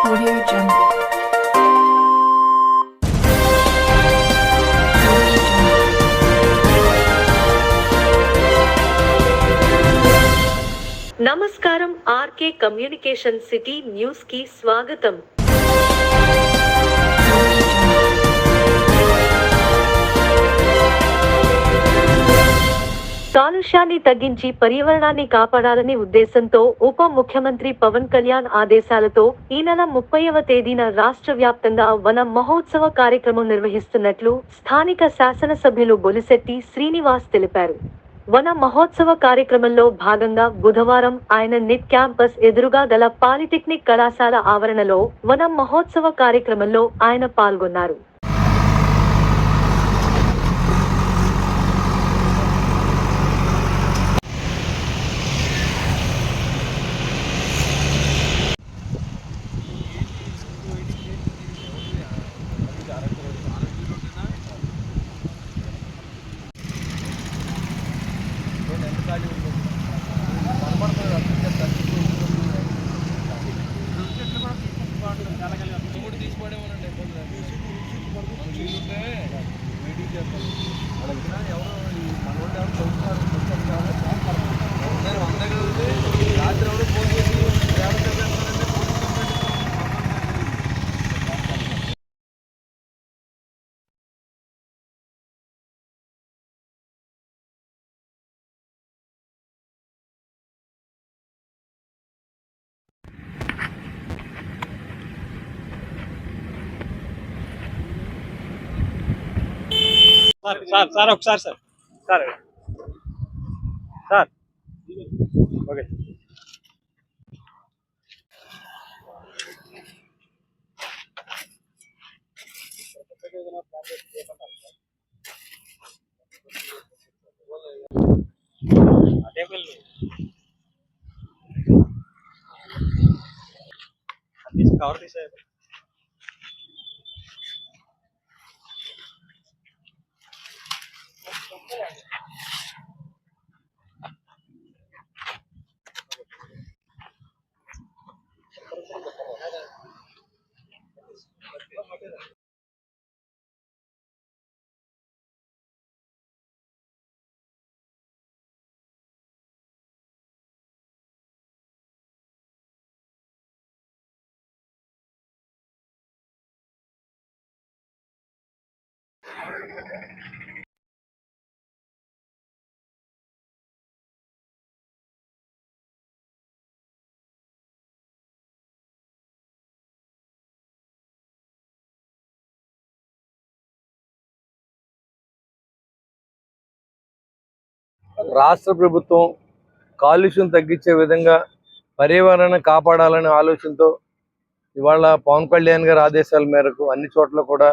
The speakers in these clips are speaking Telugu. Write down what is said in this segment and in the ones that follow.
Audio Jungle. నమస్కారం ఆర్కే కమ్యూనికేషన్ సిటీ న్యూస్ కి స్వాగతం. కాలుష్యాన్ని తగ్గించి పర్యావరణాన్ని కాపాడాలనే ఉద్దేశంతో ఉప ముఖ్యమంత్రి పవన్ కళ్యాణ్ ఆదేశాలతో ఈ నెల 30వ తేదీన రాష్ట్ర వ్యాప్తంగా వన మహోత్సవ కార్యక్రమం నిర్వహిస్తున్నట్లు స్థానిక శాసనసభ్యులు బొలిశెట్టి శ్రీనివాస్ తెలిపారు. వన మహోత్సవ కార్యక్రమంలో భాగంగా బుధవారం ఆయన నిట్ క్యాంపస్ ఎదురుగా గల పాలిటెక్నిక్ కళాశాల ఆవరణలో వన మహోత్సవ కార్యక్రమంలో ఆయన పాల్గొన్నారు. సార్ ఒకసారి సార్ ఓకే కవర్ తీసే రాష్ట్ర ప్రభుత్వం కాలుష్యం తగ్గించే విధంగా పర్యావరణాన్ని కాపాడాలనే ఆలోచనతో ఇవాళ పవన్ కళ్యాణ్ గారి ఆదేశాల మేరకు అన్ని చోట్ల కూడా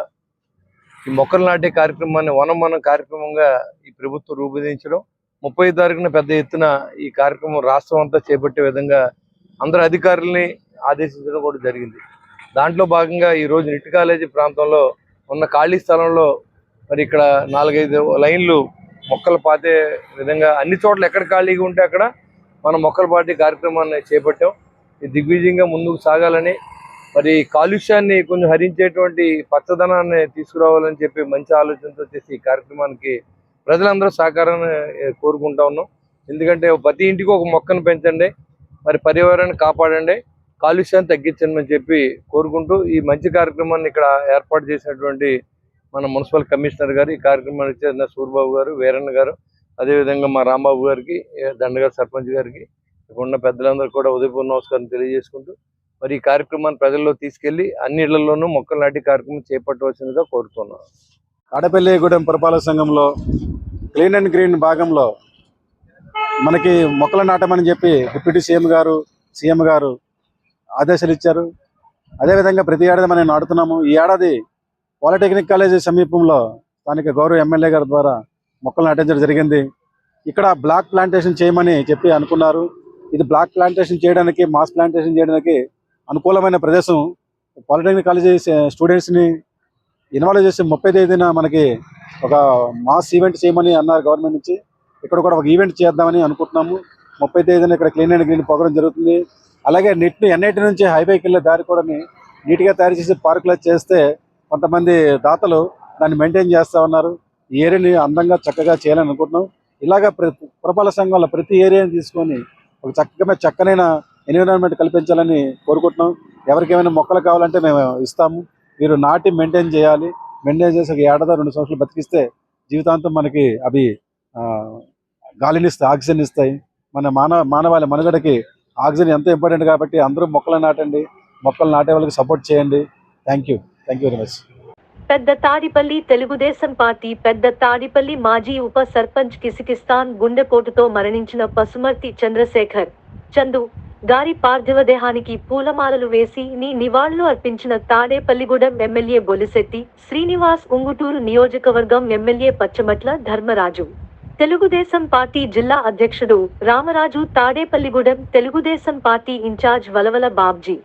ఈ మొక్కలు నాటే కార్యక్రమాన్ని వనం కార్యక్రమంగా ఈ ప్రభుత్వం రూపొందించడం, 30 తారీఖున పెద్ద ఎత్తున ఈ కార్యక్రమం రాష్ట్రం అంతా చేపట్టే విధంగా అందరు అధికారుల్ని ఆదేశించడం కూడా జరిగింది. దాంట్లో భాగంగా ఈరోజు నిట్ కాలేజీ ప్రాంతంలో ఉన్న ఖాళీ స్థలంలో మరి ఇక్కడ 4-5 లైన్లు మొక్కలు పాతే విధంగా అన్ని చోట్ల ఎక్కడ ఖాళీగా ఉంటే అక్కడ మనం మొక్కలు పాటే కార్యక్రమాన్ని చేపట్టాం. ఈ దిగ్విజయంగా ముందుకు సాగాలని, మరి కాలుష్యాన్ని కొంచెం హరించేటువంటి పచ్చదనాన్ని తీసుకురావాలని చెప్పి మంచి ఆలోచనతో చేసి ఈ కార్యక్రమానికి ప్రజలందరూ సహకారాన్ని కోరుకుంటా ఉన్నాం. ఎందుకంటే ప్రతి ఇంటికి ఒక మొక్కను పెంచండి, మరి పర్యావరణాన్ని కాపాడండి, కాలుష్యాన్ని తగ్గించండి అని చెప్పి కోరుకుంటూ ఈ మంచి కార్యక్రమాన్ని ఇక్కడ ఏర్పాటు చేసినటువంటి మన మున్సిపల్ కమిషనర్ గారు, ఈ కార్యక్రమానికి చేసిన సూర్యబాబు గారు, వీరన్న గారు, అదేవిధంగా మా రాంబాబు గారికి, దండగారు సర్పంచ్ గారికి, ఇక్కడ ఉన్న పెద్దలందరూ కూడా ఉదయపూర్వ నమస్కారం తెలియజేసుకుంటూ మరి ఈ కార్యక్రమాన్ని ప్రజల్లో తీసుకెళ్లి అన్ని ఇళ్లలోనూ మొక్కలు నాటి కార్యక్రమం చేపట్టవలసిందిగా కోరుతున్నాం. తాడేపల్లిగూడెం పురపాలక సంఘంలో క్లీన్ అండ్ గ్రీన్ భాగంలో మనకి మొక్కలు నాటమని చెప్పి డిప్యూటీ సీఎం గారు ఆదేశాలు ఇచ్చారు. అదేవిధంగా ప్రతి ఏడాది మనం నాటుతున్నాము. ఈ ఏడాది పాలిటెక్నిక్ కాలేజీ సమీపంలో స్థానిక గౌరవ ఎమ్మెల్యే గారి ద్వారా మొక్కలు నాటించడం జరిగింది. ఇక్కడ బ్లాక్ ప్లాంటేషన్ చేయమని చెప్పి అనుకున్నారు. ఇది బ్లాక్ ప్లాంటేషన్ చేయడానికి, మాస్ ప్లాంటేషన్ చేయడానికి అనుకూలమైన ప్రదేశం. పాలిటెక్నిక్ కాలేజీ స్టూడెంట్స్ని ఇన్వాల్వ్ చేసి 30వ తేదీన మనకి ఒక మాస్ ఈవెంట్ చేయమని అన్నారు గవర్నమెంట్ నుంచి. ఇక్కడ కూడా ఒక ఈవెంట్ చేద్దామని అనుకుంటున్నాము. 30వ తేదీన ఇక్కడ క్లీన్ అండ్ గ్రీన్ ప్రోగ్రామ్ జరుగుతుంది. అలాగే NIT నుంచి హైవేకి వెళ్ళే దారి కూడా నీట్గా తయారు చేసి పార్కులో చేస్తే కొంతమంది దాతలు దాన్ని మెయింటైన్ చేస్తూ ఉన్నారు. ఈ ఏరియాని అందంగా చక్కగా చేయాలని అనుకుంటున్నాం. ఇలాగా పురపాలక సంఘంలో ప్రతి ఏరియాని తీసుకొని ఒక చక్కనైన ఎన్విరాన్మెంట్ కల్పించాలని కోరుకుంటున్నాం. ఎవరికేమైనా మొక్కలు కావాలంటే మేము ఇస్తాము. మీరు నాటి మెయింటైన్ చేయాలి. మెయింటైన్ చేసి ఒక 2 సంవత్సరాలు బతికిస్తే జీవితాంతం మనకి అవి గాలినిస్తాయి, ఆక్సిజన్ ఇస్తాయి. మన మానవాళి మనుగడకి ఆక్సిజన్ ఎంతో ఇంపార్టెంట్ కాబట్టి అందరూ మొక్కలు నాటండి. మొక్కలు నాటే వాళ్ళకి సపోర్ట్ చేయండి. Thank you very much. పెద్ద తాడిపల్లి తెలుగుదేశం పార్టీ పెద్ద తాడిపల్లి మాజీ ఉప సర్పంచ్ కిసికిస్తాన్ గుండెపోటుతో మరణించిన పసుమర్తి చంద్రశేఖర్ చందు గారి పార్థివ దేహానికి పూలమాలలు వేసి నివాళులు అర్పించిన తాడేపల్లిగూడెం ఎమ్మెల్యే బొలిశెట్టి శ్రీనివాస్, ఉంగుటూరు నియోజకవర్గం ఎమ్మెల్యే పచ్చమట్ల ధర్మరాజు, తెలుగుదేశం పార్టీ జిల్లా అధ్యక్షుడు రామరాజు, తాడేపల్లిగూడెం తెలుగుదేశం పార్టీ ఇన్ఛార్జ్ వలవల బాబ్జీ.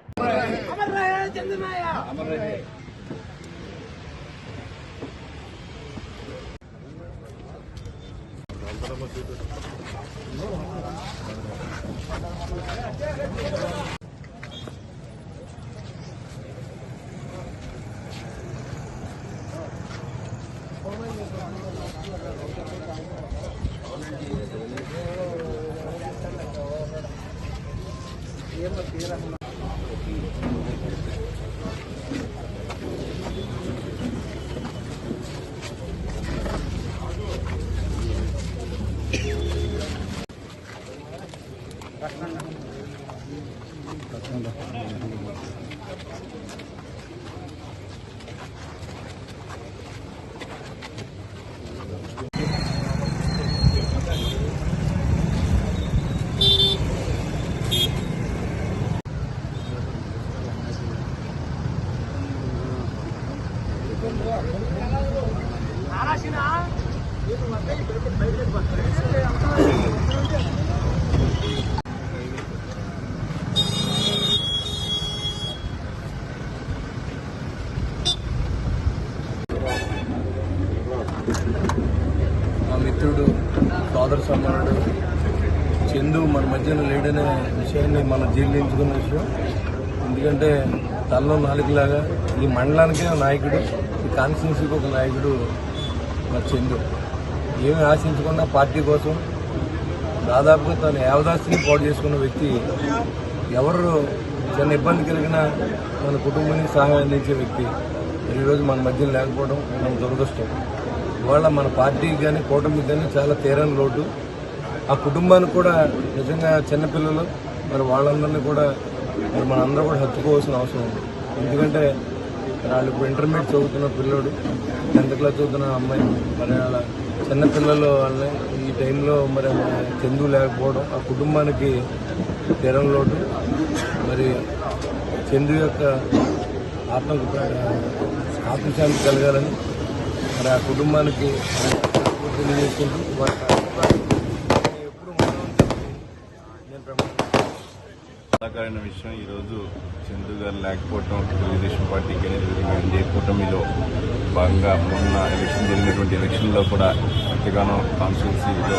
మా మిత్రుడు, సోదర సమానుడు చందు మన మధ్యన లేడనే విషయాన్ని మనం జీర్ణించుకున్న విషయం. ఎందుకంటే తలలో నాలుగులాగా ఈ మండలానికే నాయకుడు, ఈ కాన్స్టిట్యున్సీకి ఒక నాయకుడు మా చందు. ఏమి ఆశించకుండా పార్టీ కోసం దాదాపుగా తన యావదాస్తిని పాడు చేసుకున్న వ్యక్తి. ఎవరు చిన్న ఇబ్బంది కలిగినా మన కుటుంబానికి సహాయం అందించే వ్యక్తి. ఈరోజు మన మధ్యన లేకపోవడం మన దురదృష్టం. ఇవాళ మన పార్టీకి కానీ కూటమికి కానీ చాలా తీరని లోటు. ఆ కుటుంబానికి కూడా నిజంగా చిన్నపిల్లలు మరి వాళ్ళందరినీ కూడా మరి మనందరూ కూడా హత్తుకోవాల్సిన అవసరం ఉంది. ఎందుకంటే వాళ్ళు ఇప్పుడు ఇంటర్మీడియట్ చదువుతున్న పిల్లోడు, 10th క్లాస్ చదువుతున్న అమ్మాయి, మరి వాళ్ళ చిన్నపిల్లలు వాళ్ళని ఈ టైంలో మరి చందు లేకపోవడం ఆ కుటుంబానికి తీరని లోటు. మరి చందు యొక్క ఆత్మశాంతి కలగాలని మరి ఆ కుటుంబానికి తెలియజేసుకుంటూ ఎప్పుడు బాధాకరమైన విషయం. ఈరోజు చందు గారు లేకపోవడం తెలుగుదేశం పార్టీకి ఎన్డీఏ కూటమిలో భాగంగా మొన్న జరిగినటువంటి ఎలక్షన్లో కూడా ఎంతగానో కాన్స్టిట్యున్సీలో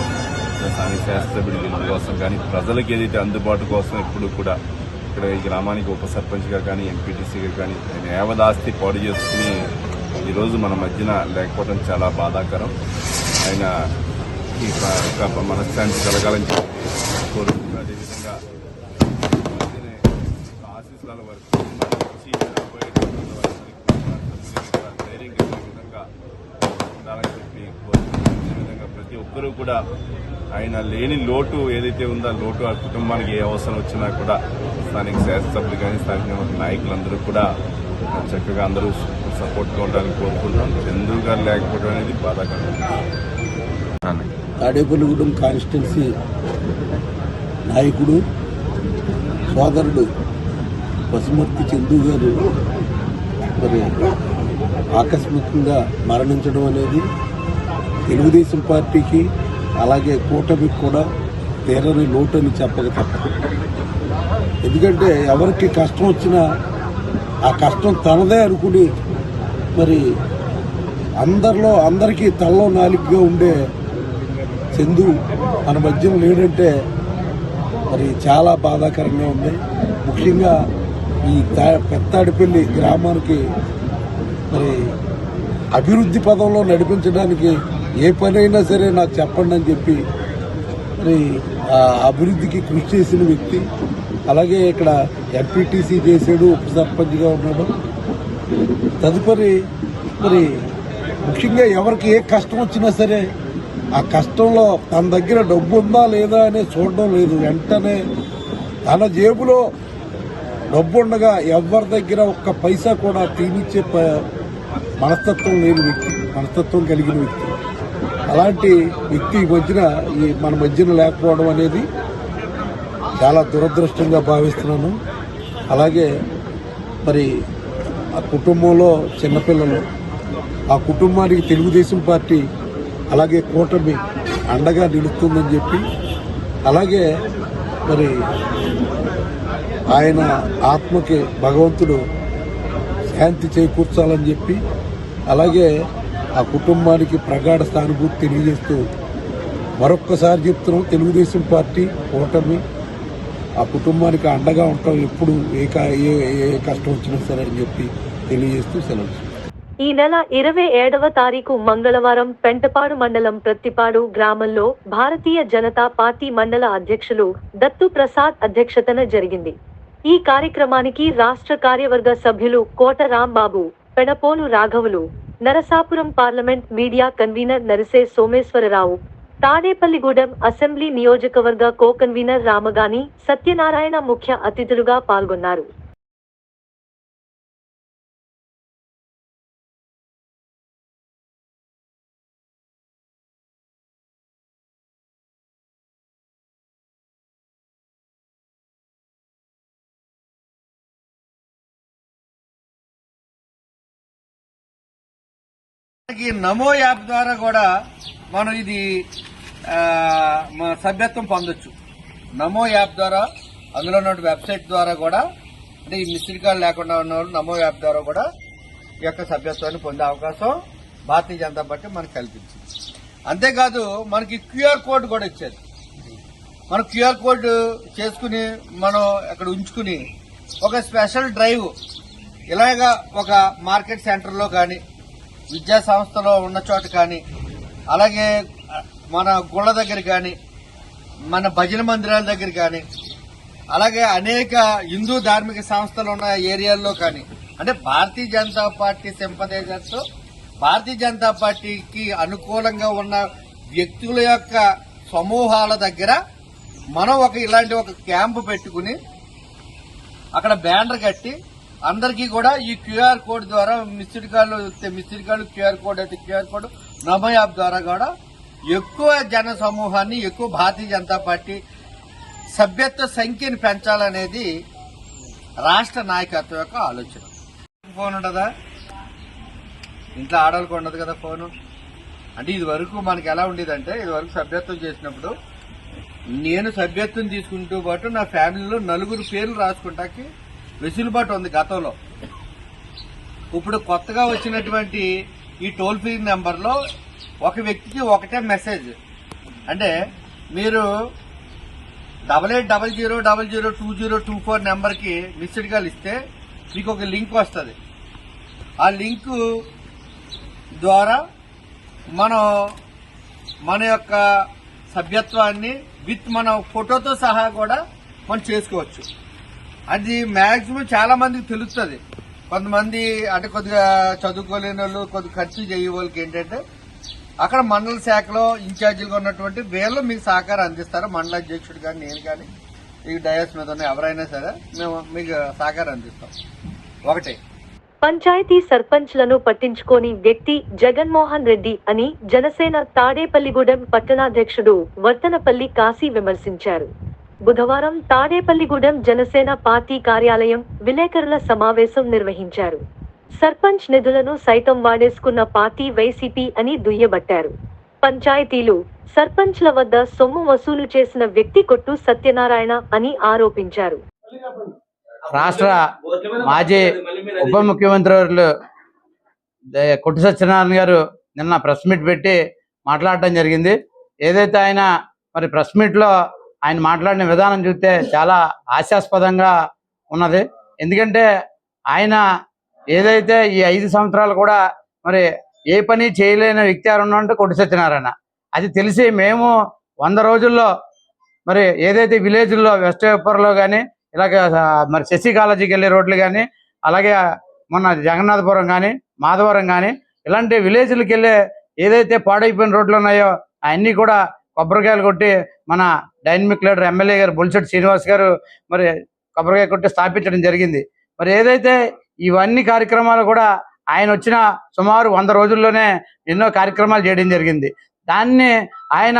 స్థానిక శాస్త్రసభ్యుడి గెలుపు కోసం కానీ ప్రజలకు ఏదైతే అందుబాటు కోసం ఎప్పుడు కూడా ఇక్కడ ఈ గ్రామానికి ఉప సర్పంచ్గా కానీ ఎంపీటీసీగా కానీ యావదాస్తి పాడు చేసుకుని ఈరోజు మన మధ్యన లేకపోవడం చాలా బాధాకరం. ఆయన ఈ మనశ్శాంతి కలగాలని చెప్పి కోరుకుంటూ అదేవిధంగా ఆశీస్సుల వరకు ధైర్యం కలిగే విధంగా ఉండాలని చెప్పి కోరుకుంటున్నాం. అదేవిధంగా ప్రతి ఒక్కరూ కూడా ఆయన లేని లోటు ఏదైతే ఉందో ఆ లోటు ఆ కుటుంబానికి ఏ అవసరం వచ్చినా కూడా స్థానిక శాసనసభ్యులు కానీ స్థానిక నాయకులందరూ కూడా చక్కగా అందరూ సపోర్ట్గా ఉండాలని కోరుకుంటున్నాం. చందు గారు లేకపోవడం అనేది బాధాకరం. తాడేపల్లిగూడెం కాన్స్టిట్యున్సీ నాయకుడు, సోదరుడు పసుమర్తి చందు గారు మరి ఆకస్మికంగా మరణించడం అనేది తెలుగుదేశం పార్టీకి అలాగే కూటమికి కూడా తీరని లోటు అని చెప్పక తప్పదు. ఎందుకంటే ఎవరికి కష్టం వచ్చినా ఆ కష్టం తనదే అనుకుని మరి అందరికీ తలలో నాలుగుగా ఉండే చందు మన మధ్యన లేడంటే మరి చాలా బాధాకరంగా ఉంది. ముఖ్యంగా ఈ పెత్తాడిపల్లి గ్రామానికి మరి అభివృద్ధి పదంలో నడిపించడానికి ఏ పనైనా సరే నాకు చెప్పండి అని చెప్పి మరి ఆ అభివృద్ధికి కృషి చేసిన వ్యక్తి. అలాగే ఇక్కడ ఎంపీటీసీ చేశాడు, ఉప సర్పంచ్గా ఉన్నాడు. తదుపరి మరి ముఖ్యంగా ఎవరికి ఏ కష్టం వచ్చినా సరే ఆ కష్టంలో తన దగ్గర డబ్బు ఉందా లేదా అని చూడడం లేదు. వెంటనే తన జేబులో డబ్బు ఉండగా ఎవరి దగ్గర ఒక్క పైసా కూడా తీనిచ్చే మనస్తత్వం లేని వ్యక్తి, మనస్తత్వం కలిగిన వ్యక్తి. అలాంటి వ్యక్తి మన మధ్యన లేకపోవడం అనేది చాలా దురదృష్టంగా భావిస్తున్నాను. అలాగే మరి ఆ కుటుంబంలో చిన్నపిల్లలు, ఆ కుటుంబానికి తెలుగుదేశం పార్టీ అలాగే కూటమి అండగా నిలుస్తుందని చెప్పి, అలాగే మరి ఆయన ఆత్మకి భగవంతుడు శాంతి చేకూర్చాలని చెప్పి, అలాగే ఆ కుటుంబానికి ప్రగాఢ సానుభూతి తెలియజేస్తూ మరొక్కసారి చెప్తున్నాం, తెలుగుదేశం పార్టీ కూటమి ఆ కుటుంబానికి అండగా ఉంటాం ఎప్పుడు ఏ కష్టం వచ్చినా సరే అని చెప్పి తెలియజేస్తూ సెలవు. ఈ నెల 27వ తారీఖు మంగళవారం పెంటపాడు మండలం ప్రత్తిపాడు గ్రామంలో భారతీయ జనతా పార్టీ మండల అధ్యక్షులు దత్తు ప్రసాద్ అధ్యక్షతన జరిగింది. ఈ కార్యక్రమానికి రాష్ట్ర కార్యవర్గ సభ్యులు కోట రాంబాబు, పెడపోలు రాఘవులు, Narasapuram parliament media convener Narise Someswara Rao, Tadepalligudem assembly నియోజకవర్గ కో కన్వీనర్ రామగాని సత్యనారాయణ ముఖ్య అతిథులుగా పాల్గొన్నారు. నమో యాప్ ద్వారా కూడా మనం ఇది సభ్యత్వం పొందొచ్చు. నమో యాప్ ద్వారా, అందులో ఉన్న వెబ్సైట్ ద్వారా కూడా, అంటే ఈ మిస్డ్ కాల్ లేకుండా ఉన్న వాళ్ళు నమో యాప్ ద్వారా కూడా ఈ యొక్క సభ్యత్వాన్ని పొందే అవకాశం భారతీయ జనతా పార్టీ మనకు కల్పించింది. అంతేకాదు మనకి క్యూఆర్ కోడ్ కూడా ఇచ్చారు. మనం క్యూఆర్ కోడ్ చేసుకుని మనం అక్కడ ఉంచుకుని ఒక స్పెషల్ డ్రైవ్ ఇలాగా ఒక మార్కెట్ సెంటర్లో కానీ, విద్యా సంస్థలో ఉన్న చోట కానీ, అలాగే మన గుళ్ళ దగ్గర కానీ, మన భజన మందిరాల దగ్గర కానీ, అలాగే అనేక హిందూ ధార్మిక సంస్థలు ఉన్న ఏరియాల్లో కానీ, అంటే భారతీయ జనతా పార్టీ సింపథైజర్స్, భారతీయ జనతా పార్టీకి అనుకూలంగా ఉన్న వ్యక్తుల యొక్క సమూహాల దగ్గర మనం ఇలాంటి ఒక క్యాంపు పెట్టుకుని అక్కడ బ్యానర్ కట్టి అందరికీ కూడా ఈ క్యూఆర్ కోడ్ ద్వారా మిస్డ్ కాల్ క్యూఆర్ కోడ్ అయితే క్యూఆర్ కోడ్, నమో యాప్ ద్వారా కూడా ఎక్కువ జన సమూహాన్ని, ఎక్కువ భారతీయ జనతా పార్టీ సభ్యత్వ సంఖ్యను పెంచాలనేది రాష్ట్ర నాయకత్వం యొక్క ఆలోచన. ఫోన్ ఉండదా ఇంట్లో? ఆడవాళ్ళకి ఉండదు కదా ఫోను. అంటే ఇది వరకు మనకి ఎలా ఉండేదంటే, ఇది వరకు సభ్యత్వం చేసినప్పుడు నేను సభ్యత్వం తీసుకుంటూ పాటు నా ఫ్యామిలీలో 4 పేర్లు రాసుకుంటాకి వెసులుబాటు ఉంది గతంలో. ఇప్పుడు కొత్తగా వచ్చినటువంటి ఈ టోల్ ఫ్రీ నెంబర్లో ఒక వ్యక్తికి ఒకటే మెసేజ్. అంటే మీరు 8800002024 నెంబర్కి మిస్డ్ కాల్ ఇస్తే మీకు ఒక లింక్ వస్తుంది. ఆ లింకు ద్వారా మన యొక్క సభ్యత్వాన్ని విత్ మన ఫోటోతో సహా కూడా మనం చేసుకోవచ్చు. అది మ్యాక్సిమం చాలా మందికి తెలుస్తుంది. కొంతమంది అంటే కొద్దిగా చదువుకోలేని వాళ్ళు, కొద్దిగా ఖర్చు చేయే వాళ్ళకి ఏంటంటే అక్కడ మండల శాఖలో ఇన్ఛార్జీలుగా ఉన్నటువంటి వీళ్ళు మీకు సహకారం అందిస్తారు. మండల అధ్యక్షుడు కానీ, నేను కానీ, ఈ డయాస్ మీద ఉన్న ఎవరైనా సరే మేము మీకు సహకారం అందిస్తాం. ఒకటే పంచాయతీ సర్పంచ్లను పట్టించుకోని వ్యక్తి జగన్మోహన్ రెడ్డి అని జనసేన తాడేపల్లిగూడెం పట్టణాధ్యక్షుడు వర్తనపల్లి కాశీ విమర్శించారు. బుధవారం తాడేపల్లిగూడెం జనసేన పార్టీ కార్యాలయం విలేకరుల సమావేశం నిర్వహించారు. సర్పంచ్ నిధులను సైతం వాడేసుకున్న పార్టీ వైసీపీ అని దుయ్యబట్టారు. పంచాయతీలు, సర్పంచ్ల వద్ద సొమ్ము వసూలు చేసిన వ్యక్తి కొట్టు సత్యనారాయణ అని ఆరోపించారు. రాష్ట్ర మాజీ ఉప ముఖ్యమంత్రి కొట్టు సత్యనారాయణ గారు నిన్న ప్రెస్ మీట్ పెట్టి మాట్లాడటం జరిగింది. ఏదైతే ఆయన మరి ప్రెస్ మీట్లో ఆయన మాట్లాడిన విధానం చూస్తే చాలా హాస్యాస్పదంగా ఉన్నది. ఎందుకంటే ఆయన ఏదైతే ఈ 5 సంవత్సరాలు కూడా మరి ఏ పని చేయలేని వ్యక్తి ఎవరు ఉన్నారంటే కొట్టి సత్యనారాయణ. అది తెలిసి మేము 100 రోజుల్లో మరి ఏదైతే విలేజ్లో వెస్ట్ పేపర్లో కానీ ఇలాగ మరి శశి కాలేజీకి వెళ్ళే రోడ్లు కానీ అలాగే మొన్న జగన్నాథపురం కానీ మాధవరం కానీ ఇలాంటి విలేజ్లకు వెళ్ళే ఏదైతే పాడైపోయిన రోడ్లు ఉన్నాయో అవన్నీ కూడా కొబ్బరికాయలు కొట్టి మన డైనమిక్ లీడర్ ఎమ్మెల్యే గారు బొలిశెట్టి శ్రీనివాస్ గారు మరి కొబ్బరికాయ కొట్టి స్థాపించడం జరిగింది. మరి ఏదైతే ఇవన్నీ కార్యక్రమాలు కూడా ఆయన వచ్చిన సుమారు 100 రోజుల్లోనే ఎన్నో కార్యక్రమాలు చేయడం జరిగింది. దాన్ని ఆయన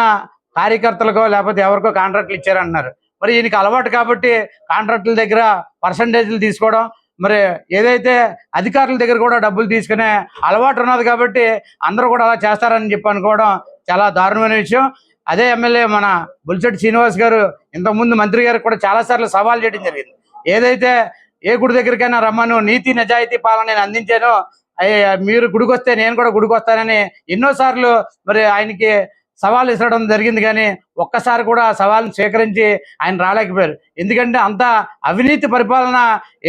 కార్యకర్తలకో లేకపోతే ఎవరికో కాంట్రాక్ట్లు ఇచ్చారంటున్నారు. మరి ఈయనకి అలవాటు కాబట్టి కాంట్రాక్టుల దగ్గర పర్సంటేజ్లు తీసుకోవడం, మరి ఏదైతే అధికారుల దగ్గర కూడా డబ్బులు తీసుకునే అలవాటు ఉన్నది కాబట్టి అందరూ కూడా అలా చేస్తారని చెప్పి అనుకోవడం చాలా దారుణమైన విషయం. అదే ఎమ్మెల్యే మన బొలిశెట్టి శ్రీనివాస్ గారు ఇంతకుముందు మంత్రి గారికి కూడా చాలాసార్లు సవాల్ చేయడం జరిగింది. ఏదైతే ఏ గుడి దగ్గరికైనా రమ్మను, నీతి నిజాయితీ పాలన నేను అందించాను, మీరు గుడికి వస్తే నేను కూడా గుడికి వస్తానని ఎన్నోసార్లు మరి ఆయనకి సవాల్ ఇవ్వడం జరిగింది. కానీ ఒక్కసారి కూడా ఆ సవాల్ని స్వీకరించి ఆయన రాలేకపోయారు. ఎందుకంటే అంత అవినీతి పరిపాలన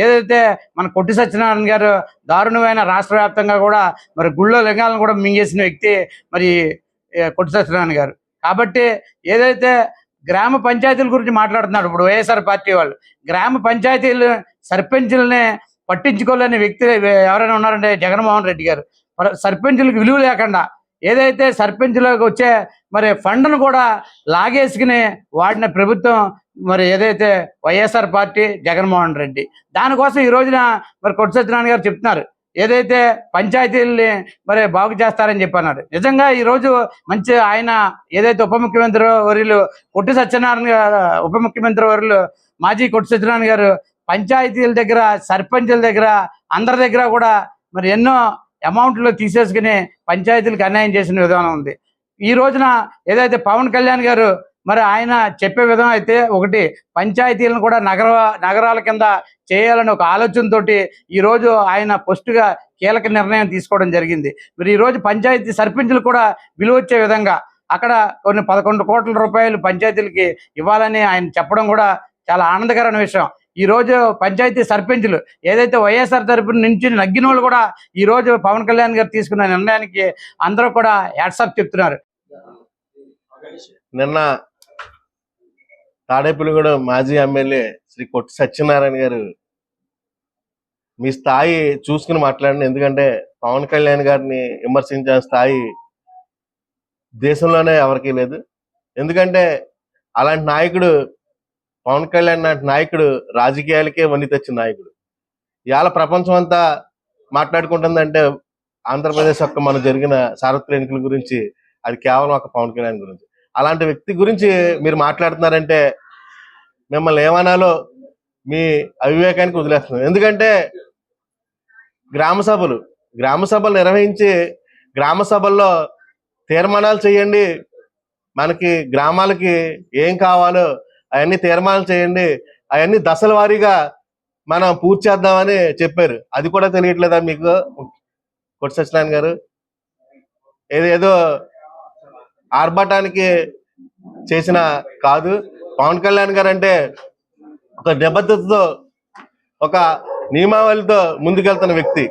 ఏదైతే మన కొట్టి సత్యనారాయణ గారు దారుణమైన రాష్ట్ర వ్యాప్తంగా కూడా మరి గుళ్ళో లింగాలను కూడా మింగేసిన వ్యక్తి మరి కొట్టి సత్యనారాయణ గారు. కాబట్టి ఏదైతే గ్రామ పంచాయతీల గురించి మాట్లాడుతున్నాడు ఇప్పుడు వైఎస్ఆర్ పార్టీ వాళ్ళు, గ్రామ పంచాయతీలు సర్పంచులని పట్టించుకోలేని వ్యక్తి ఎవరైనా ఉన్నారంటే జగన్మోహన్ రెడ్డి గారు. సర్పంచులకు విలువ లేకుండా ఏదైతే సర్పంచులకు వచ్చే మరి ఫండ్ను కూడా లాగేసుకుని వాడిన ప్రభుత్వం మరి ఏదైతే వైఎస్ఆర్ పార్టీ జగన్మోహన్ రెడ్డి. దానికోసం ఈ రోజున మరి కొట్టి సత్యనారాయణ గారు చెప్తున్నారు ఏదైతే పంచాయతీల్ని మరి బాగు చేస్తారని చెప్పన్నారు. నిజంగా ఈరోజు మంచి ఆయన ఏదైతే ఉప ముఖ్యమంత్రి వర్యులు కొట్టి సత్యనారాయణ గారు, ఉప ముఖ్యమంత్రి వర్యులు మాజీ కొట్టి సత్యనారాయణ గారు పంచాయతీల దగ్గర, సర్పంచుల దగ్గర, అందరి దగ్గర కూడా మరి ఎన్నో అమౌంట్లు తీసేసుకుని పంచాయతీలకు అన్యాయం చేసిన విధానం ఉంది. ఈ రోజున ఏదైతే పవన్ కళ్యాణ్ గారు మరి ఆయన చెప్పే విధం అయితే ఒకటి పంచాయతీలను కూడా నగరాల కింద చేయాలని ఒక ఆలోచనతోటి ఈరోజు ఆయన పోస్టుగా కీలక నిర్ణయం తీసుకోవడం జరిగింది. మరి ఈరోజు పంచాయతీ సర్పంచులు కూడా విలువ వచ్చే విధంగా అక్కడ కొన్ని 11 కోట్ల రూపాయలు పంచాయతీలకి ఇవ్వాలని ఆయన చెప్పడం కూడా చాలా ఆనందకరమైన విషయం. ఈ రోజు పంచాయతీ సర్పంచులు ఏదైతే వైఎస్ఆర్ తరపున నుంచి నగ్గిన వాళ్ళు కూడా ఈ రోజు పవన్ కళ్యాణ్ గారు తీసుకున్న నిర్ణయానికి అందరూ కూడా హ్యాట్సాప్ చెప్తున్నారు. నిన్న తాడేపల్లిగూడెం మాజీ ఎమ్మెల్యే శ్రీ కొట్టి సత్యనారాయణ గారు మీ స్థాయి చూసుకుని మాట్లాడండి. ఎందుకంటే పవన్ కళ్యాణ్ గారిని విమర్శించే స్థాయి దేశంలోనే ఎవరికీ లేదు. ఎందుకంటే అలాంటి నాయకుడు, పవన్ కళ్యాణ్ లాంటి నాయకుడు రాజకీయాలకే వన్ని తెచ్చిన నాయకుడు. ఇవాళ ప్రపంచం అంతా మాట్లాడుకుంటుందంటే ఆంధ్రప్రదేశ్ యొక్క మన జరిగిన సార్వత్రిక ఎన్నికల గురించి, అది కేవలం ఒక పవన్ కళ్యాణ్ గురించి. అలాంటి వ్యక్తి గురించి మీరు మాట్లాడుతున్నారంటే మిమ్మల్ని ఏమనాలో మీ అవివేకానికి వదిలేస్తున్నారు. ఎందుకంటే గ్రామ సభలు నిర్వహించి గ్రామ సభల్లో తీర్మానాలు చేయండి, మనకి గ్రామాలకి ఏం కావాలో అవన్నీ తీర్మానాలు చేయండి, అవన్నీ దశల వారీగా మనం పూర్తి చేద్దామని చెప్పారు. అది కూడా తెలియట్లేదా మీకు కొట్టి సత్యనారాయణ గారు? ఏదో ఆర్భాటానికి చేసిన కాదు. పవన్ కళ్యాణ్ గారు అంటే ఒక నిబద్ధతతో, ఒక నియమావళితో ముందుకెళ్తున్న వ్యక్తి.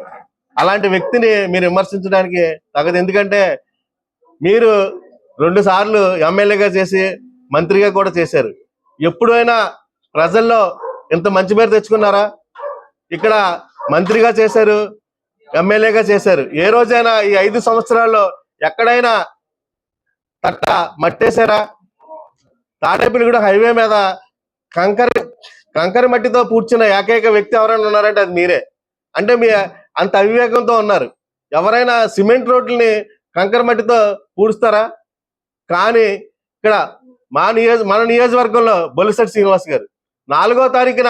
అలాంటి వ్యక్తిని మీరు విమర్శించడానికి తగదు. ఎందుకంటే మీరు 2 సార్లు ఎమ్మెల్యేగా చేసి మంత్రిగా కూడా చేశారు. ఎప్పుడైనా ప్రజల్లో ఇంత మంచి పేరు తెచ్చుకున్నారా? ఇక్కడ మంత్రిగా చేశారు, ఎమ్మెల్యేగా చేశారు. ఏ రోజైనా ఈ 5 సంవత్సరాల్లో ఎక్కడైనా తట్ట మట్టేశారా? తాడేపల్లిగూడెం హైవే మీద కంకర మట్టితో పూడ్చిన ఏకైక వ్యక్తి ఎవరైనా ఉన్నారంటే అది మీరే. అంటే మీ అంత అవివేకంతో ఉన్నారు. ఎవరైనా సిమెంట్ రోడ్లని కంకర మట్టితో పూడుస్తారా? కానీ ఇక్కడ మన నియోజకవర్గంలో బొలిశెట్టి శ్రీనివాస్ గారు 4వ తారీఖున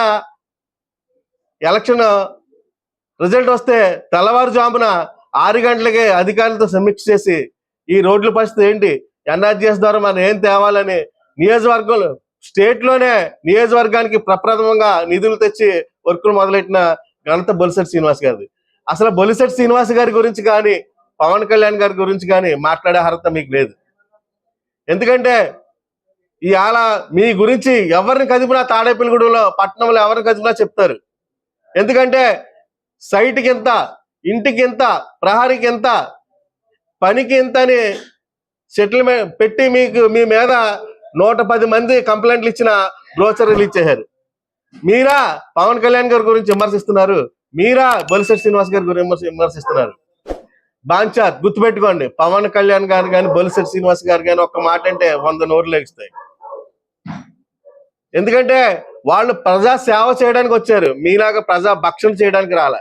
ఎలక్షన్ రిజల్ట్ వస్తే తెల్లవారుజామున 6 గంటలకే అధికారులతో సమీక్ష చేసి ఈ రోడ్ల పరిస్థితి ఏంటి, ఎన్ఆర్జీఎస్ ద్వారా మనం ఏం తేవాలని నియోజకవర్గంలో, స్టేట్ లోనే నియోజకవర్గానికి ప్రప్రథమంగా నిధులు తెచ్చి వర్కులు మొదలెట్టిన ఘనత బొలిశెట్టి శ్రీనివాస్ గారిది. అసలు బొలిశెట్టి శ్రీనివాస్ గారి గురించి కానీ పవన్ కళ్యాణ్ గారి గురించి కానీ మాట్లాడే అర్హత మీకు లేదు. ఎందుకంటే ఇవాళ మీ గురించి ఎవరిని కదిపినా తాడేపల్లిగూడెంలో పట్టణంలో ఎవరిని కదిపినా చెప్తారు. ఎందుకంటే సైట్కి ఎంత, ఇంటికి ఎంత, ప్రహరీకి ఎంత, పనికి ఎంత అని సెటిల్మెంట్ పెట్టి మీ మీద 110 మంది కంప్లైంట్లు ఇచ్చిన బ్రోచర్ రిలీజ్ చేశారు. మీరా పవన్ కళ్యాణ్ గారి గురించి విమర్శిస్తున్నారు, మీరా బొలిశెట్టి శ్రీనివాస్ గారి గురించి విమర్శిస్తున్నారు. బాంచాత్ గుర్తుపెట్టుకోండి, పవన్ కళ్యాణ్ గారు కానీ బొలిశెట్టి శ్రీనివాస్ గారు కానీ ఒక్క మాట అంటే 100 నోర్లు లెగుస్తాయి. ఎందుకంటే వాళ్ళు ప్రజా సేవ చేయడానికి వచ్చారు, మీలాగా ప్రజా భక్షణ చేయడానికి రాలే.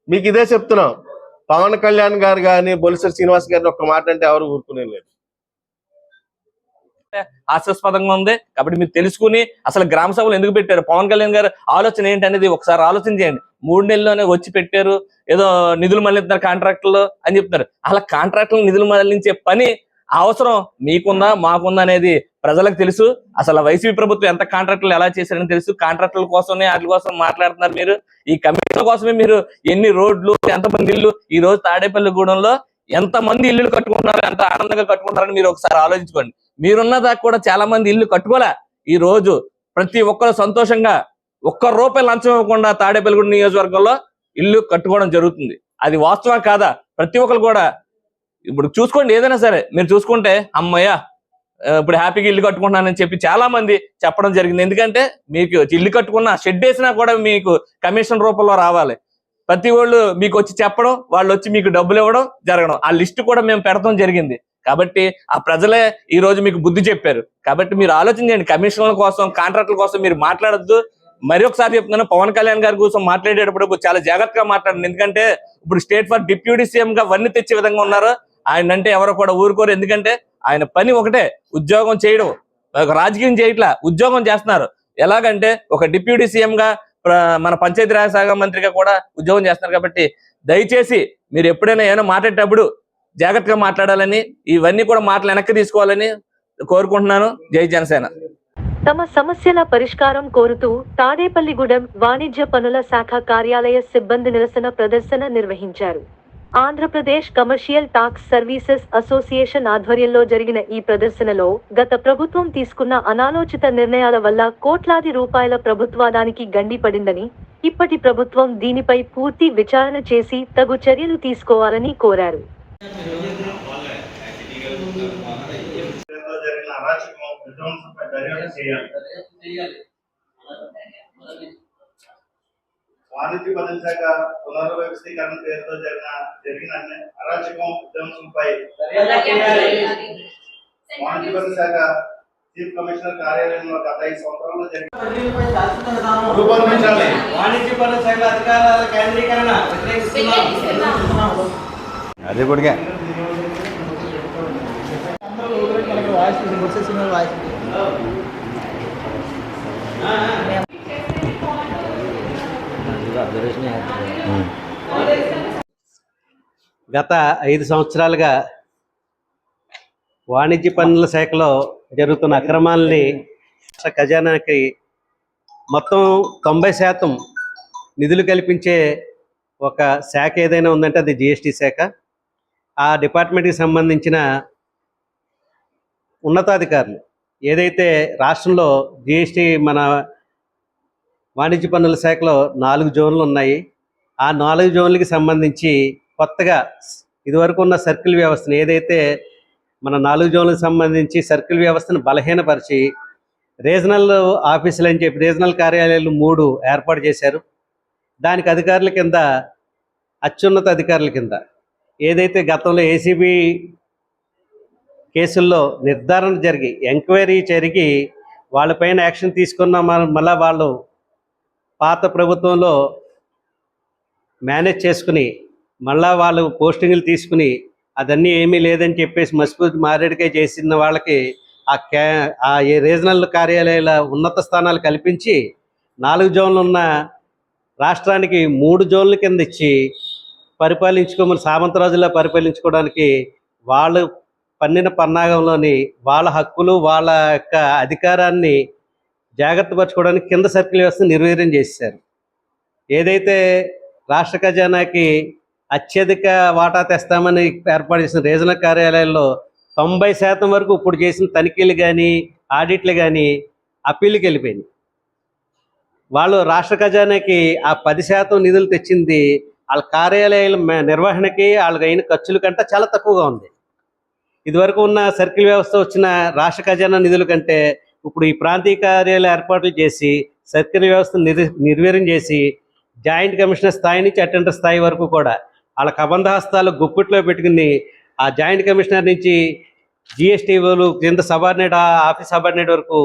మీకు ఇదే చెప్తున్నాం, పవన్ కళ్యాణ్ గారు కానీ బొలిశెట్టి శ్రీనివాస్ గారిని ఒక్క మాట అంటే ఎవరు ఊరుకునే లేదు. హాస్యాస్పదంగా ఉంది. కాబట్టి మీరు తెలుసుకుని అసలు గ్రామ సభలు ఎందుకు పెట్టారు, పవన్ కళ్యాణ్ గారు ఆలోచన ఏంటి అనేది ఒకసారి ఆలోచన చేయండి. 3 నెలల్లోనే వచ్చి పెట్టారు, ఏదో నిధులు మళ్లిస్తున్నారు కాంట్రాక్టులు అని చెప్తున్నారు. అలా కాంట్రాక్టులు నిధులు మళ్లించే పని అవసరం మీకుందా మాకుందా అనేది ప్రజలకు తెలుసు. అసలు వైసీపీ ప్రభుత్వం ఎంత కాంట్రాక్టులు ఎలా చేశారని తెలుసు. కాంట్రాక్టుల కోసమే వాటి కోసం మాట్లాడుతున్నారు మీరు. ఈ కమిషన్ కోసమే మీరు ఎన్ని రోడ్లు, ఎంతమంది ఇల్లు, ఈ రోజు తాడేపల్లిగూడెంలో ఎంతమంది ఇల్లులు కట్టుకుంటున్నారు, ఎంత ఆనందంగా కట్టుకుంటారని మీరు ఒకసారి ఆలోచించుకోండి. మీరున్న దాకా కూడా చాలా మంది ఇల్లు కట్టుకోలే. ఈ రోజు ప్రతి ఒక్కరు సంతోషంగా ₹1 లంచం ఇవ్వకుండా తాడేపల్లిగూడెం నియోజకవర్గంలో ఇల్లు కట్టుకోవడం జరుగుతుంది. అది వాస్తవం కాదా? ప్రతి ఒక్కరు కూడా ఇప్పుడు చూసుకోండి, ఏదైనా సరే మీరు చూసుకుంటే అమ్మయ్య ఇప్పుడు హ్యాపీగా ఇల్లు కట్టుకుంటున్నానని చెప్పి చాలా మంది చెప్పడం జరిగింది. ఎందుకంటే మీకు ఇల్లు కట్టుకున్నా షెడ్ వేసినా కూడా మీకు కమిషన్ రూపంలో రావాలి. ప్రతి వాళ్ళు మీకు వచ్చి చెప్పడం, వాళ్ళు వచ్చి మీకు డబ్బులు ఇవ్వడం జరగడం, ఆ లిస్టు కూడా మేము పెడతాం జరిగింది. కాబట్టి ఆ ప్రజలే ఈ రోజు మీకు బుద్ధి చెప్పారు. కాబట్టి మీరు ఆలోచన చేయండి. కమిషన్ల కోసం, కాంట్రాక్టుల కోసం మీరు మాట్లాడద్దు. మరి ఒకసారి చెప్తున్నాను, పవన్ కళ్యాణ్ గారి కోసం మాట్లాడేటప్పుడు చాలా జాగ్రత్తగా మాట్లాడండి. ఎందుకంటే ఇప్పుడు స్టేట్ ఫర్ డిప్యూటీ సీఎం గా వన్నీ తెచ్చే విధంగా ఉన్నారు. ఆయన అంటే ఎవరు కూడా ఊరుకోరు. ఎందుకంటే ఆయన పని ఒకటే, ఉద్యోగం చేయడం. రాజకీయం చేయట్లా, ఉద్యోగం చేస్తున్నారు. ఎలాగంటే ఒక డిప్యూటీ సీఎం గా, మన పంచాయతీరాజ్ శాఖ మంత్రిగా కూడా ఉద్యోగం చేస్తున్నారు. కాబట్టి దయచేసి మీరు ఎప్పుడైనా ఏమైనా మాట్లాడేటప్పుడు జాగ్రత్తగా మాట్లాడాలని, ఇవన్నీ కూడా మాటలు వెనక్కి తీసుకోవాలని కోరుకుంటున్నాను. జై జనసేన. తమ సమస్యల పరిష్కారం కోరుతూ తాడేపల్లిగూడెం వాణిజ్య పనుల శాఖ కార్యాలయ సిబ్బంది నిరసన ప్రదర్శన నిర్వహించారు. Andhra Pradesh commercial tax services association ఆధ్వర్యంలో జరిగిన ఈ ప్రదర్శనలో గత ప్రభుత్వం తీసుకున్న అనాలోచిత నిర్ణయాల వల్ల కోట్లాది రూపాయల ప్రభుత్వాదానికి గండిపడిందని, ఇప్పటి ప్రభుత్వం దీనిపై పూర్తి విచారణ చేసి తగు చర్యలు తీసుకోవాలని కోరారు. వాణిజ్య పనుల శాఖ పునర్వ్యవస్థీకరణ పేరుతో జరిగిన అరాచకం, విధ్వంసంపై వాణిజ్య పనుల శాఖ చీఫ్ కమిషనర్ కార్యాలయంలో గత 5 సంవత్సరాల్లో రూపొందించాలి. వాణిజ్య పనుల శాఖ అధికారాల కేంద్రీకరణ అదే కొడుగా గత 5 సంవత్సరాలుగా వాణిజ్య పన్నుల శాఖలో జరుగుతున్న అక్రమాలని ఖజానాకి మొత్తం 90% నిధులు కల్పించే ఒక శాఖ ఏదైనా ఉందంటే అది జిఎస్టీ శాఖ. ఆ డిపార్ట్మెంట్కి సంబంధించిన ఉన్నతాధికారులు ఏదైతే రాష్ట్రంలో జిఎస్టీ, మన వాణిజ్య పన్నుల శాఖలో 4 జోన్లు ఉన్నాయి. ఆ 4 జోన్లకి సంబంధించి కొత్తగా ఇదివరకు ఉన్న సర్కిల్ వ్యవస్థను, ఏదైతే మన 4 జోన్లకు సంబంధించి సర్కిల్ వ్యవస్థను బలహీనపరిచి రీజనల్ ఆఫీసులు అని చెప్పి రీజనల్ కార్యాలయాలు 3 ఏర్పాటు చేశారు. దానికి అధికారుల కింద, అత్యున్నత అధికారుల కింద ఏదైతే గతంలో ఏసీబీ కేసుల్లో నిర్ధారణ జరిగి ఎంక్వైరీ జరిగి వాళ్ళపైన యాక్షన్ తీసుకున్న మళ్ళీ వాళ్ళు పాత ప్రభుత్వంలో మేనేజ్ చేసుకుని మళ్ళా వాళ్ళు పోస్టింగ్లు తీసుకుని అదన్నీ ఏమీ లేదని చెప్పేసి మసిపూసి మారేడుకాయ చేసిన వాళ్ళకి ఆ రీజనల్ కార్యాలయాల ఉన్నత స్థానాలు కల్పించి 4 జోన్లు ఉన్న రాష్ట్రానికి 3 జోన్ల కింద ఇచ్చి పరిపాలించుకోమని, సామంతరాజులా పరిపాలించుకోవడానికి వాళ్ళు పన్నిన పన్నాగంలోని వాళ్ళ హక్కులు, వాళ్ళ యొక్క అధికారాన్ని జాగ్రత్త పరచుకోవడానికి కింద సర్కిల్ వ్యవస్థను నిర్వీర్యం చేశారు. ఏదైతే రాష్ట్ర ఖజానాకి అత్యధిక వాటా తెస్తామని ఏర్పాటు చేసిన రీజనల్ కార్యాలయాల్లో 90% వరకు ఇప్పుడు చేసిన తనిఖీలు కానీ ఆడిట్లు కానీ అప్పీల్కి వెళ్ళిపోయింది. వాళ్ళు రాష్ట్ర ఖజానాకి ఆ 10% నిధులు తెచ్చింది వాళ్ళ కార్యాలయాల నిర్వహణకి వాళ్ళకి అయిన ఖర్చుల కంటే చాలా తక్కువగా ఉంది. ఇదివరకు ఉన్న సర్కిల్ వ్యవస్థ వచ్చిన రాష్ట్ర ఖజానా నిధుల కంటే ఇప్పుడు ఈ ప్రాంతీయ కార్యాలయ ఏర్పాట్లు చేసి సర్కిల్ వ్యవస్థ నిర్వీర్యం చేసి జాయింట్ కమిషనర్ స్థాయి నుంచి అటెండర్ స్థాయి వరకు కూడా వాళ్ళ కబంధ హస్తాలు గుప్పిట్లో పెట్టుకుని ఆ జాయింట్ కమిషనర్ నుంచి జిఎస్టీలు కింద సబార్డినేట్ ఆఫీస్ సబార్డినేట్ వరకు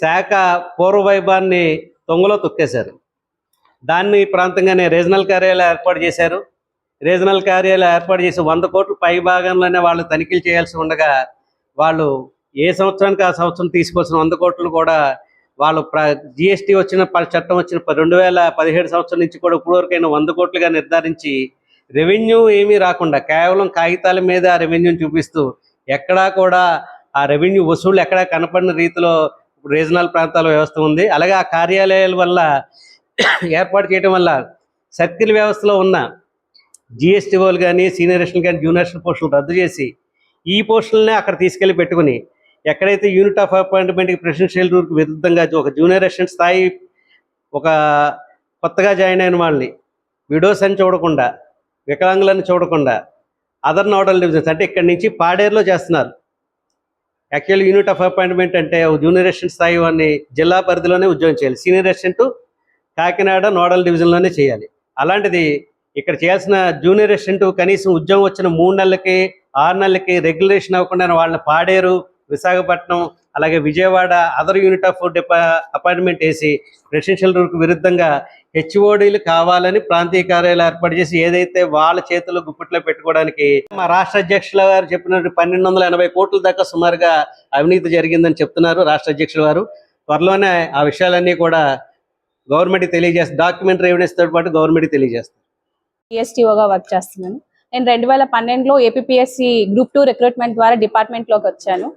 శాఖ పూర్వవైభవాన్ని తొంగలో తొక్కేశారు. దాన్ని ప్రాంతంగానే రీజనల్ కార్యాలయం ఏర్పాటు చేశారు. రీజనల్ కార్యాలయం ఏర్పాటు చేసి 100 కోట్ల పై భాగంలోనే వాళ్ళు తనిఖీలు చేయాల్సి ఉండగా వాళ్ళు ఏ సంవత్సరానికి ఆ సంవత్సరం తీసుకోవాల్సిన 100 కోట్లు కూడా వాళ్ళు జిఎస్టీ వచ్చిన చట్టం వచ్చిన 2017 సంవత్సరం నుంచి కూడా ఇప్పటివరకైనా 100 కోట్లుగా నిర్ధారించి రెవెన్యూ ఏమీ రాకుండా కేవలం కాగితాల మీద ఆ రెవెన్యూని చూపిస్తూ ఎక్కడా కూడా ఆ రెవెన్యూ వసూళ్లు ఎక్కడా కనపడిన రీతిలో రీజనల్ ప్రాంతాల వ్యవస్థ ఉంది. అలాగే ఆ కార్యాలయాల వల్ల ఏర్పాటు చేయడం వల్ల సర్కిల్ వ్యవస్థలో ఉన్న జిఎస్టీఓలు కానీ సీనియర్ అసిస్టెంట్ కానీ జూనియర్ అసిస్టెంట్ పోస్టులు రద్దు చేసి ఈ పోస్టులనే అక్కడ తీసుకెళ్లి పెట్టుకుని ఎక్కడైతే యూనిట్ ఆఫ్ అపాయింట్మెంట్కి ప్రెసిడెన్షియల్ రూల్కి విరుద్ధంగా ఒక జూనియర్ అసిస్టెంట్ స్థాయి ఒక కొత్తగా జాయిన్ అయిన వాళ్ళని విడోస్ అని చూడకుండా వికలాంగులని చూడకుండా అదర్ నోడల్ డివిజన్స్ అంటే ఇక్కడి నుంచి పాడేరులో చేస్తున్నారు. యాక్చువల్ యూనిట్ ఆఫ్ అపాయింట్మెంట్ అంటే జూనియర్ అసిస్టెంట్ స్థాయి వాడిని జిల్లా పరిధిలోనే ఉద్యోగం చేయాలి. సీనియర్ అసిస్టెంట్ కాకినాడ నోడల్ డివిజన్లోనే చేయాలి. అలాంటిది ఇక్కడ చేయాల్సిన జూనియర్ అసిస్టెంట్ కనీసం ఉద్యోగం వచ్చిన 3 నెలలకి 6 నెలలకి రెగ్యులేషన్ అవ్వకుండా వాళ్ళని పాడేరు, విశాఖపట్నం, అలాగే Vijayawada other unit of appointment వేసి ప్రెసిడెన్షియల్ రూల్కి విరుద్ధంగా హెచ్ఓడీలు కావాలని ప్రాంతీయ కార్యాలయం ఏర్పాటు చేసి ఏదైతే వాళ్ళ చేతుల్లో గుప్పిట్లో పెట్టుకోవడానికి మా రాష్ట్ర అధ్యక్షుల గారు చెప్పినట్టు 1280 కోట్ల దాకా సుమారుగా అవినీతి జరిగిందని చెప్తున్నారు రాష్ట్ర అధ్యక్షుల వారు. త్వరలోనే ఆ విషయాలన్నీ కూడా గవర్నమెంట్కి తెలియజేస్తారు. డాక్యుమెంటరీ ఎవిడెన్స్తో పాటు గవర్నమెంట్కి తెలియజేస్తారు. PSTOగా వర్క్ చేస్తున్నాను. నేను 2012లో ఏపీఎస్సి గ్రూప్ 2 రిక్రూట్మెంట్ ద్వారా డిపార్ట్మెంట్లోకి వచ్చాను.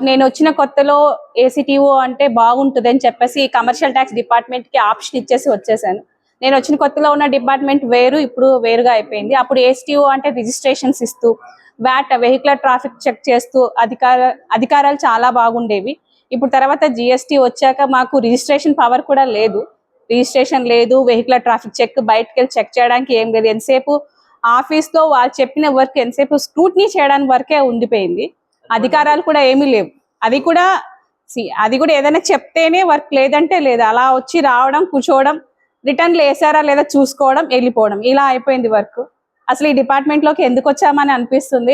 నేను వచ్చిన కొత్తలో ACTO అంటే బాగుంటుంది అని చెప్పేసి కమర్షియల్ ట్యాక్స్ డిపార్ట్మెంట్కి ఆప్షన్ ఇచ్చేసి వచ్చేసాను. నేను వచ్చిన కొత్తలో ఉన్న డిపార్ట్మెంట్ వేరు, ఇప్పుడు వేరుగా అయిపోయింది. అప్పుడు ACTO అంటే రిజిస్ట్రేషన్స్ ఇస్తూ వ్యాట్ వెహికల్ ట్రాఫిక్ చెక్ చేస్తూ అధికారాలు చాలా బాగుండేవి. ఇప్పుడు తర్వాత GST వచ్చాక మాకు రిజిస్ట్రేషన్ పవర్ కూడా లేదు. రిజిస్ట్రేషన్ లేదు, వెహికల్ ట్రాఫిక్ చెక్, బయటకు వెళ్ళి చెక్ చేయడానికి ఏం లేదు. ఎంతసేపు ఆఫీస్లో వాళ్ళు చెప్పిన వర్క్ ఎంతసేపు స్క్రూట్నీ చేయడానికి వరకే ఉండిపోయింది. అధికారాలు కూడా ఏమీ లేవు. అది కూడా ఏదైనా చెప్తేనే వర్క్, లేదంటే లేదు. అలా వచ్చి రావడం, కూర్చోవడం, రిటర్న్లు వేసారా లేదా చూసుకోవడం, వెళ్ళిపోవడం, ఇలా అయిపోయింది వర్క్. అసలు ఈ డిపార్ట్మెంట్లోకి ఎందుకు వచ్చామని అనిపిస్తుంది.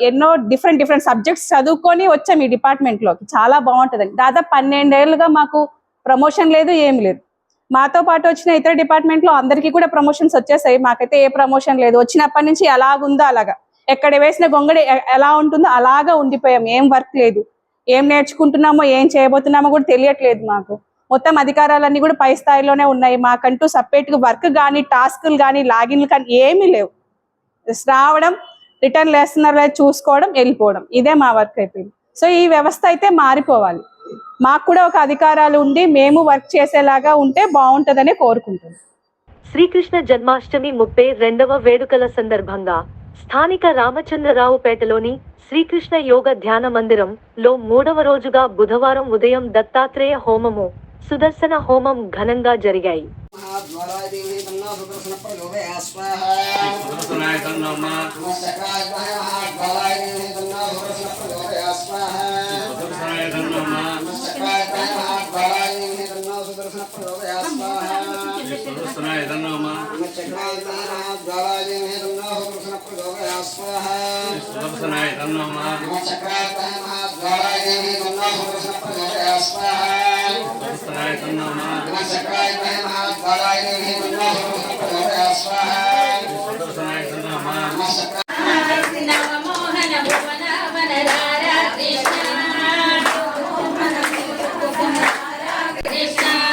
ఎన్నో డిఫరెంట్ సబ్జెక్ట్స్ చదువుకొని వచ్చాం ఈ డిపార్ట్మెంట్లోకి. చాలా బాగుంటుంది. దాదాపు 12 ఏళ్ళుగా మాకు ప్రమోషన్ లేదు, ఏమి లేదు. మాతో పాటు వచ్చిన ఇతర డిపార్ట్మెంట్లో అందరికీ కూడా ప్రమోషన్స్ వచ్చేసాయి. మాకైతే ఏ ప్రమోషన్ లేదు. వచ్చినప్పటి నుంచి ఎలాగుందో అలాగా, ఎక్కడ వేసిన గొంగడి ఎలా ఉంటుందో అలాగా ఉండిపోయాం. ఏం వర్క్ లేదు, ఏం నేర్చుకుంటున్నామో ఏం చేయబోతున్నామో కూడా తెలియట్లేదు మాకు. మొత్తం అధికారాలన్నీ కూడా పై స్థాయిలోనే ఉన్నాయి. మాకంటూ సపరేట్గా వర్క్ కానీ, టాస్కులు కానీ, లాగిన్లు కానీ ఏమీ లేవు. రావడం, రిటర్న్ వేస్తున్నారో చూసుకోవడం, వెళ్ళిపోవడం, ఇదే మా వర్క్ అయిపోయింది. సో ఈ వ్యవస్థ అయితే మారిపోవాలి. మాకు కూడా ఒక అధికారాలు ఉండి మేము వర్క్ చేసేలాగా ఉంటే బాగుంటుందని కోరుకుంటున్నాం. శ్రీకృష్ణ జన్మాష్టమి 32వ వేడుకల సందర్భంగా స్థానిక రామచంద్రరావుపేటలోని శ్రీకృష్ణ యోగ ధ్యాన మందిరం లో 3వ రోజుగా బుధవారం ఉదయం దత్తాత్రేయ హోమము, సుదర్శన హోమం ఘనంగా జరిగాయి. Krishna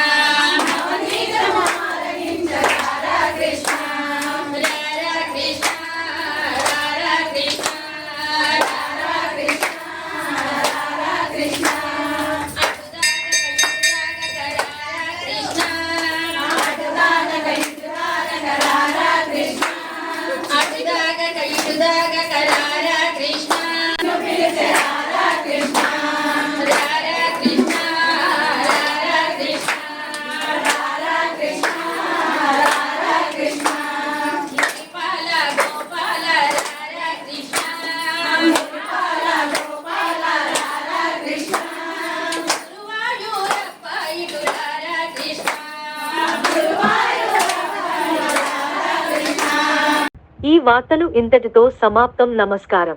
ఈ వార్తలు ఇంతటితో సమాప్తం. నమస్కారం.